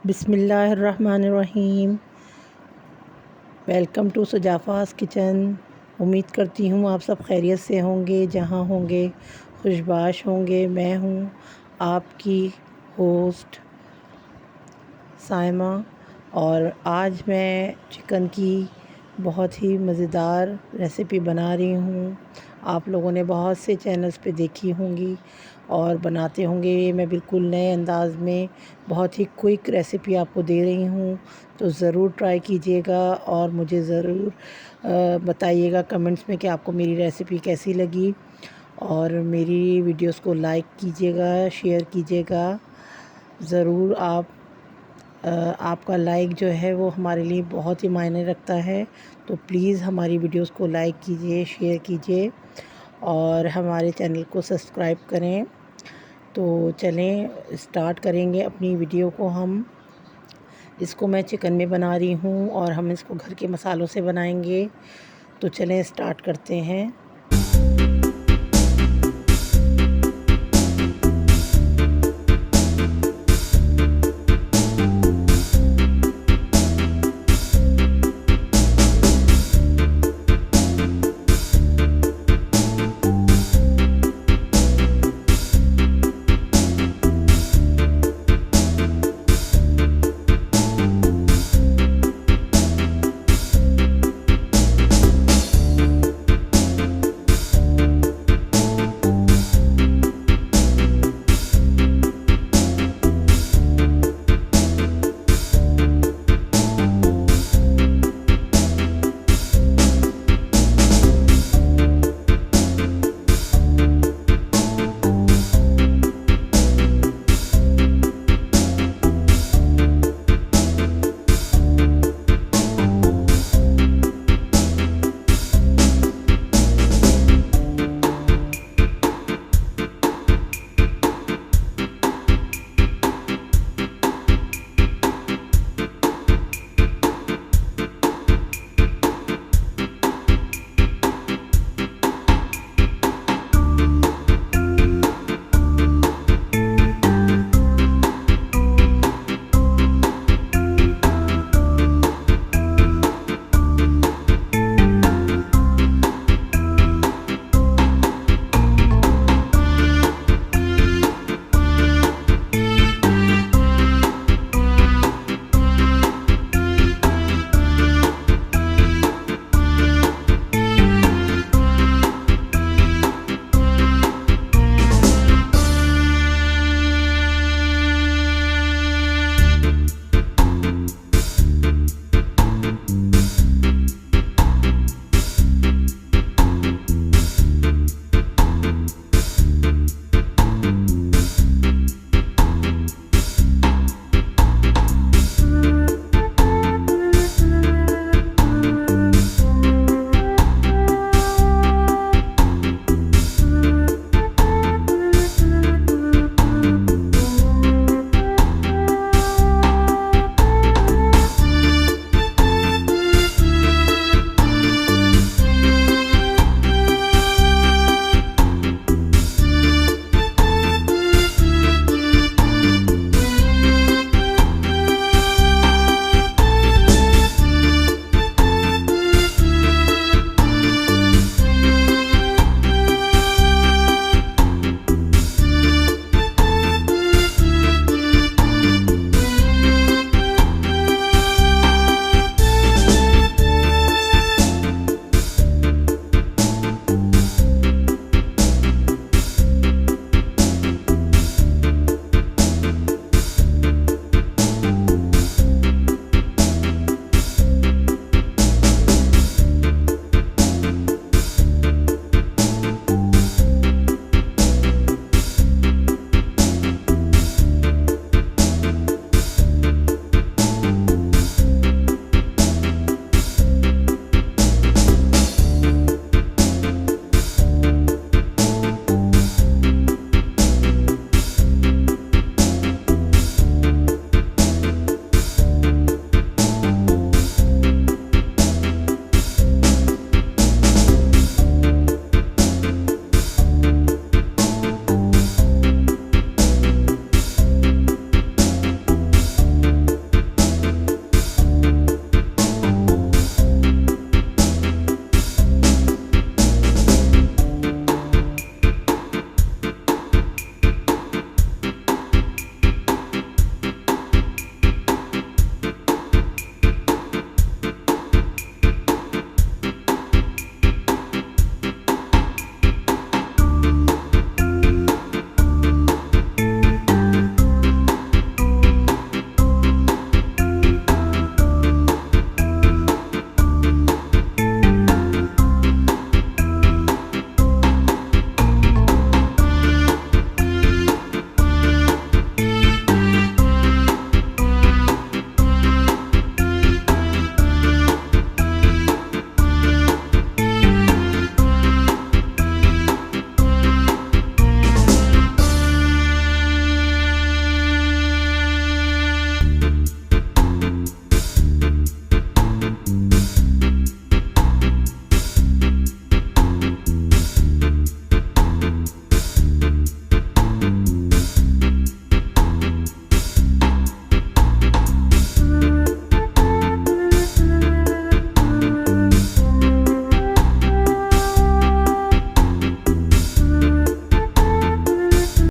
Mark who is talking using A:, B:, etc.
A: बिस्मिल्लाहिर्रहमानिर्रहीम। Welcome to सजाफ़ास kitchen. उम्मीद करती हूँ आप सब खैरियत से होंगे, जहाँ होंगे खुशबाश होंगे। मैं हूँ आपकी होस्ट साइमा, और आज मैं चिकन की बहुत ही मज़ेदार रेसिपी बना रही हूँ। आप लोगों ने बहुत से चैनल्स पे देखी होंगी और बनाते होंगे। ये मैं बिल्कुल नए अंदाज़ में बहुत ही क्विक रेसिपी आपको दे रही हूँ, तो ज़रूर ट्राई कीजिएगा और मुझे ज़रूर बताइएगा कमेंट्स में कि आपको मेरी रेसिपी कैसी लगी। और मेरी वीडियोस को लाइक कीजिएगा, शेयर कीजिएगा ज़रूर। आपका लाइक जो है वो हमारे लिए बहुत ही मायने रखता है, तो प्लीज़ हमारी वीडियोस को लाइक कीजिए, शेयर कीजिए और हमारे चैनल को सब्सक्राइब करें। तो चलें स्टार्ट करेंगे अपनी वीडियो को। इसको मैं चिकन में बना रही हूँ और हम इसको घर के मसालों से बनाएंगे। तो चलें स्टार्ट करते हैं।